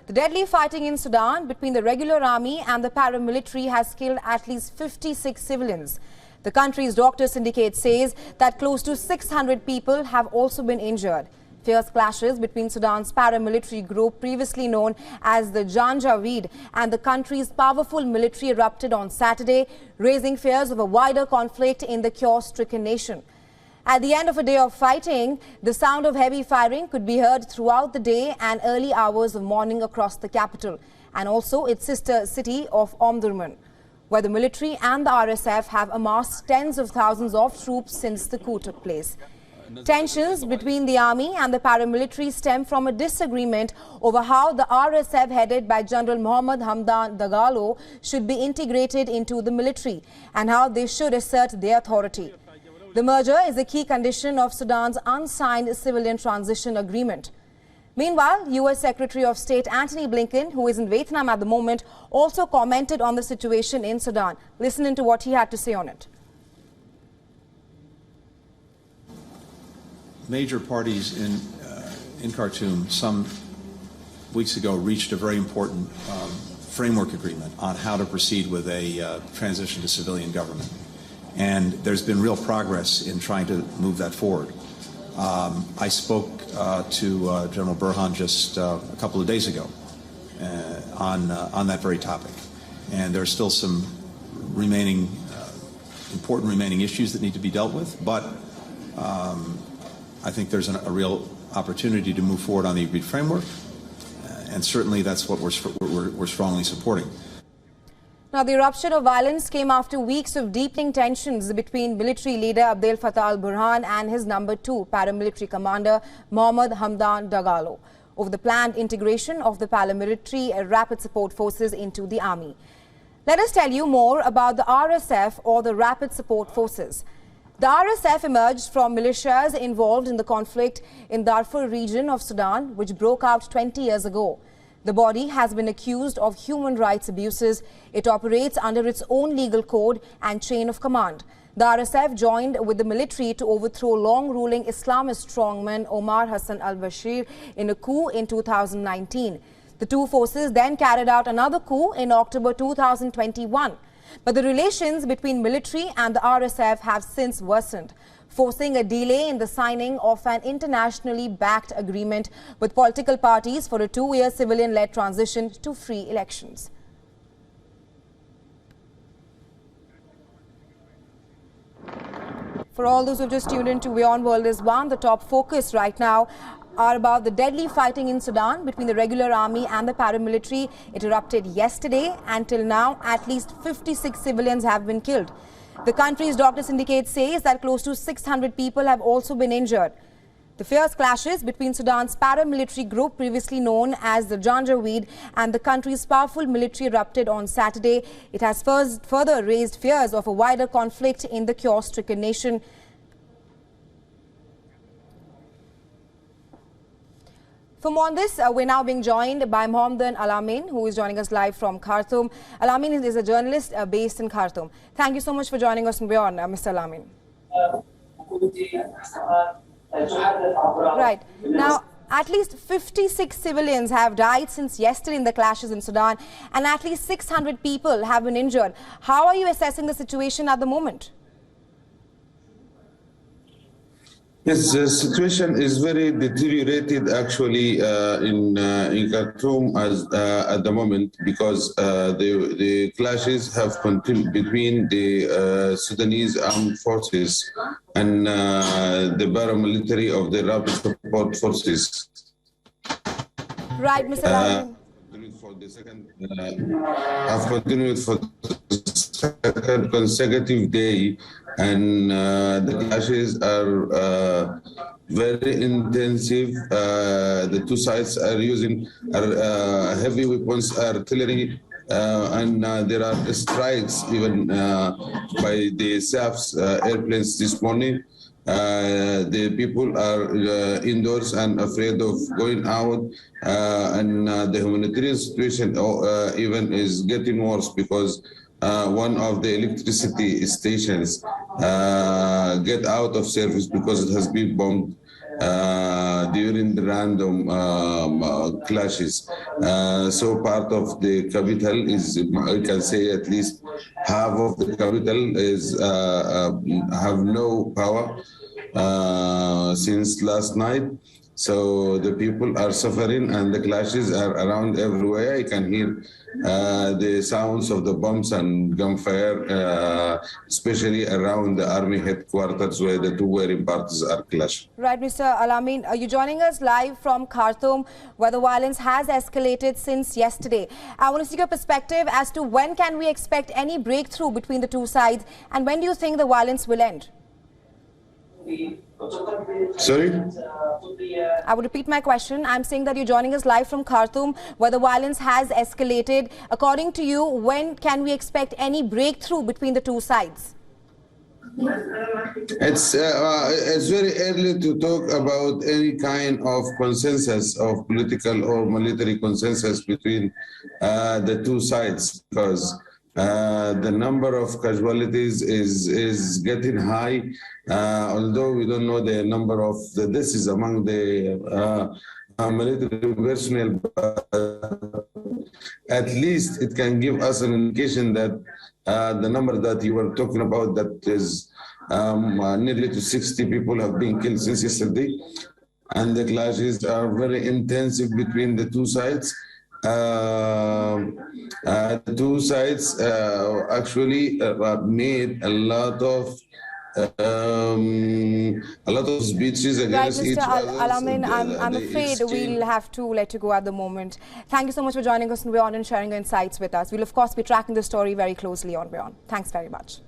The deadly fighting in Sudan between the regular army and the paramilitary has killed at least 56 civilians. The country's doctor syndicate says that close to 600 people have also been injured. Fierce clashes between Sudan's paramilitary group, previously known as the Janjaweed, and the country's powerful military erupted on Saturday, raising fears of a wider conflict in the chaos-stricken nation. At the end of a day of fighting, the sound of heavy firing could be heard throughout the day and early hours of morning across the capital and also its sister city of Omdurman, where the military and the RSF have amassed tens of thousands of troops since the coup took place. Tensions between the army and the paramilitary stem from a disagreement over how the RSF, headed by General Mohammed Hamdan Dagalo, should be integrated into the military and how they should assert their authority. The merger is a key condition of Sudan's unsigned civilian transition agreement. Meanwhile, U.S. Secretary of State Antony Blinken, who is in Vietnam at the moment, also commented on the situation in Sudan. Listen to what he had to say on it. Major parties in Khartoum some weeks ago reached a very important framework agreement on how to proceed with a transition to civilian government. And there's been real progress in trying to move that forward. I spoke to General Burhan just a couple of days ago on that very topic. And there are still some remaining, important remaining issues that need to be dealt with, but I think there's a real opportunity to move forward on the agreed framework, and certainly that's what we're strongly supporting. Now, the eruption of violence came after weeks of deepening tensions between military leader Abdel Fattah al-Burhan and his number 2 paramilitary commander Mohammed Hamdan Dagalo over the planned integration of the paramilitary rapid support forces into the army. Let us tell you more about the RSF, or the Rapid Support Forces. The RSF emerged from militias involved in the conflict in Darfur region of Sudan, which broke out 20 years ago. The body has been accused of human rights abuses. It operates under its own legal code and chain of command. The RSF joined with the military to overthrow long-ruling Islamist strongman Omar Hassan al-Bashir in a coup in 2019. The two forces then carried out another coup in October 2021. But the relations between military and the RSF have since worsened, forcing a delay in the signing of an internationally backed agreement with political parties for a 2-year civilian-led transition to free elections. For all those who have just tuned in to WION World is One, the top focus right now are about the deadly fighting in Sudan between the regular army and the paramilitary. It erupted yesterday, and till now at least 56 civilians have been killed. The country's doctor syndicate says that close to 600 people have also been injured. The fierce clashes between Sudan's paramilitary group, previously known as the Janjaweed, and the country's powerful military erupted on Saturday. It has further raised fears of a wider conflict in the chaos-stricken nation. For more on this, we're now being joined by Mohammed Al-Amin, who is joining us live from Khartoum. Al-Amin is a journalist based in Khartoum. Thank you so much for joining us on WION, Mr. Al-Amin. Right. Now, at least 56 civilians have died since yesterday in the clashes in Sudan, and at least 600 people have been injured. How are you assessing the situation at the moment? Yes, the situation is very deteriorated actually in Khartoum at the moment, because the clashes have continued between the Sudanese armed forces and the paramilitary of the rapid support forces. Right, Mr. Al-Amin. I've continued for the second consecutive day, and the clashes are very intensive. The two sides are using heavy weapons, artillery, and there are strikes even by the SAF's airplanes this morning. The people are indoors and afraid of going out, and the humanitarian situation even is getting worse, because one of the electricity stations get out of service because it has been bombed. during the random clashes. So part of the capital is, I can say at least half of the capital is have no power since last night. So the people are suffering and the clashes are around everywhere. I can hear the sounds of the bombs and gunfire, especially around the army headquarters where the two warring parties are clashing. Right, Mr. Alamin, are you joining us live from Khartoum, where the violence has escalated since yesterday? I want to seek your perspective as to when can we expect any breakthrough between the two sides, and when do you think the violence will end? Sorry? I would repeat my question. I'm saying that you're joining us live from Khartoum, where the violence has escalated. According to you, when can we expect any breakthrough between the two sides? It's very early to talk about any kind of consensus of political or military consensus between the two sides, because the number of casualties is getting high, although we don't know the number of the deaths among the military personnel. At least it can give us an indication that the number that you were talking about, that is nearly to 60 people have been killed since yesterday, and the clashes are very intensive between the two sides. The two sides actually made a lot of speeches against each other. Alamin, I'm afraid we'll have to let you go at the moment. Thank you so much for joining us on WION and sharing your insights with us. We'll of course be tracking the story very closely on WION. Thanks very much.